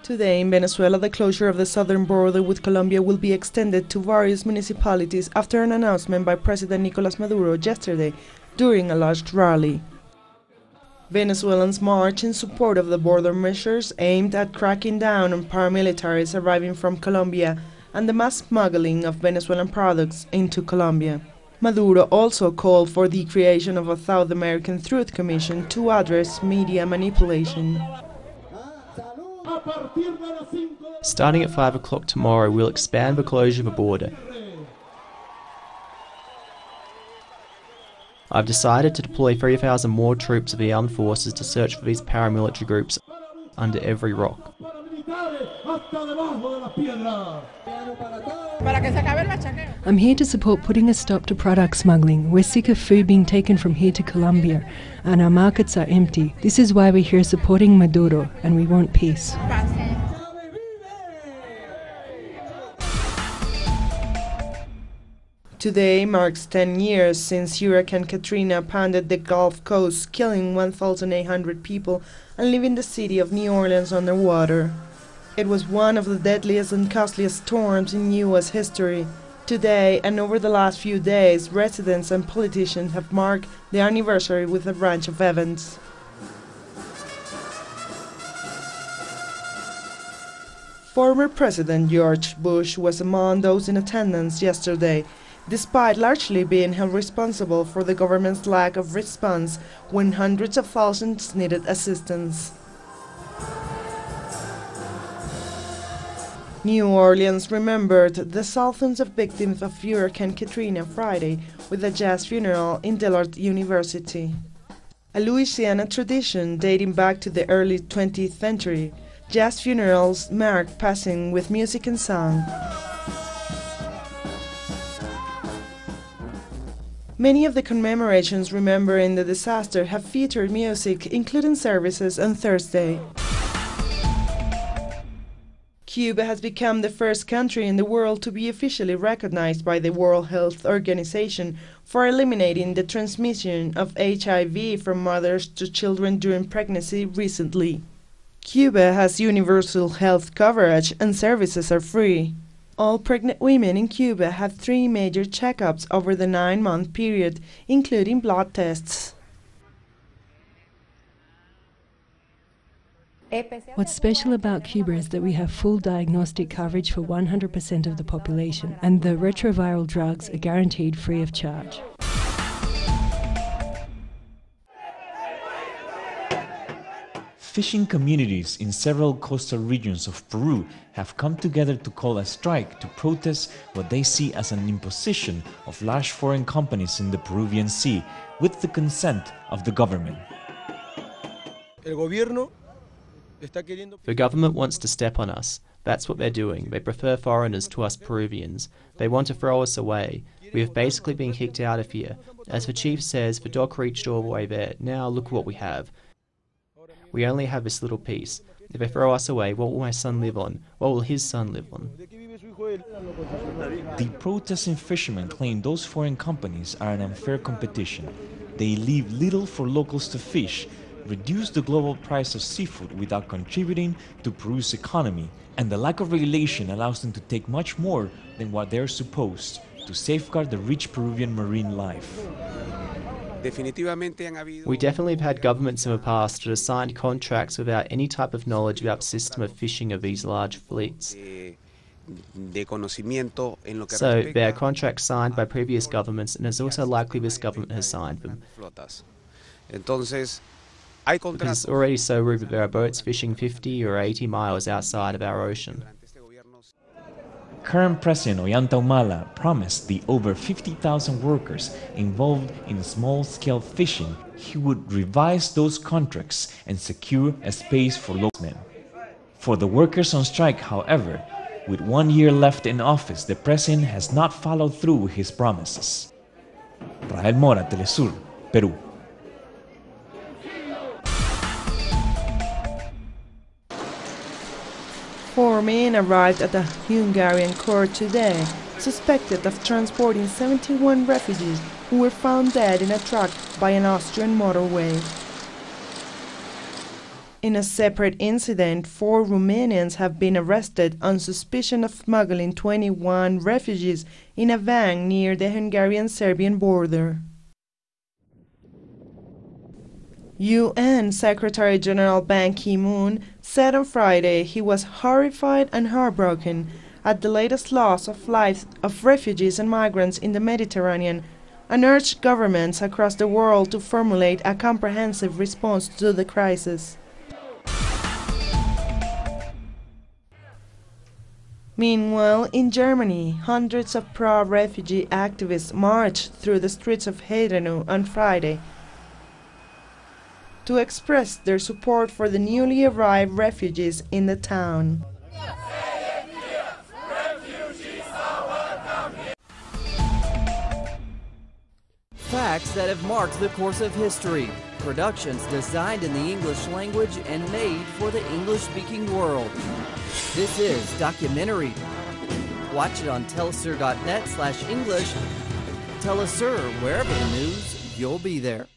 Today in Venezuela, the closure of the southern border with Colombia will be extended to various municipalities after an announcement by President Nicolas Maduro yesterday during a large rally. Venezuelans march in support of the border measures aimed at cracking down on paramilitaries arriving from Colombia and the mass smuggling of Venezuelan products into Colombia. Maduro also called for the creation of a South American Truth Commission to address media manipulation. Starting at 5 o'clock tomorrow, we'll expand the closure of the border. I've decided to deploy 3,000 more troops of the armed forces to search for these paramilitary groups under every rock. I'm here to support putting a stop to product smuggling. We're sick of food being taken from here to Colombia, and our markets are empty. This is why we're here supporting Maduro, and we want peace. Today marks 10 years since Hurricane Katrina pounded the Gulf Coast, killing 1,800 people and leaving the city of New Orleans underwater. It was one of the deadliest and costliest storms in U.S. history. Today and over the last few days, residents and politicians have marked the anniversary with a range of events. Former President George Bush was among those in attendance yesterday, despite largely being held responsible for the government's lack of response when hundreds of thousands needed assistance. New Orleans remembered the thousands of victims of Hurricane Katrina Friday with a jazz funeral in Dillard University. A Louisiana tradition dating back to the early 20th century, jazz funerals mark passing with music and song. Many of the commemorations remembering the disaster have featured music, including services on Thursday. Cuba has become the first country in the world to be officially recognized by the World Health Organization for eliminating the transmission of HIV from mothers to children during pregnancy recently. Cuba has universal health coverage and services are free. All pregnant women in Cuba have 3 major checkups over the 9-month period, including blood tests. What's special about Cuba is that we have full diagnostic coverage for 100% of the population, and the retroviral drugs are guaranteed free of charge. Fishing communities in several coastal regions of Peru have come together to call a strike to protest what they see as an imposition of large foreign companies in the Peruvian Sea with the consent of the government. The government wants to step on us. That's what they're doing. They prefer foreigners to us Peruvians. They want to throw us away. We have basically been kicked out of here. As the chief says, the dock reached all the way there. Now look what we have. We only have this little piece. If they throw us away, what will my son live on? What will his son live on? The protesting fishermen claim those foreign companies are an unfair competition. They leave little for locals to fish, reduce the global price of seafood without contributing to Peru's economy, and the lack of regulation allows them to take much more than what they're supposed to safeguard the rich Peruvian marine life. We definitely have had governments in the past that have signed contracts without any type of knowledge about the system of fishing of these large fleets. So there are contracts signed by previous governments, and it's also likely this government has signed them. Because it's already so rude that there are boats fishing 50 or 80 miles outside of our ocean. Current President Ollanta Humala promised the over 50,000 workers involved in small-scale fishing he would revise those contracts and secure a space for local men. For the workers on strike, however, with 1 year left in office, the president has not followed through with his promises. Rael Mora, Telesur, Peru. Four men arrived at the Hungarian court today, suspected of transporting 71 refugees who were found dead in a truck by an Austrian motorway. In a separate incident, 4 Romanians have been arrested on suspicion of smuggling 21 refugees in a van near the Hungarian-Serbian border. UN Secretary General Ban Ki-moon said on Friday he was horrified and heartbroken at the latest loss of lives of refugees and migrants in the Mediterranean, and urged governments across the world to formulate a comprehensive response to the crisis. Meanwhile, in Germany, hundreds of pro-refugee activists marched through the streets of Haguenau on Friday to express their support for the newly arrived refugees in the town. Facts that have marked the course of history. Productions designed in the English language and made for the English-speaking world. This is Documentary. Watch it on telesur.net/English. Telesur, wherever the news, you'll be there.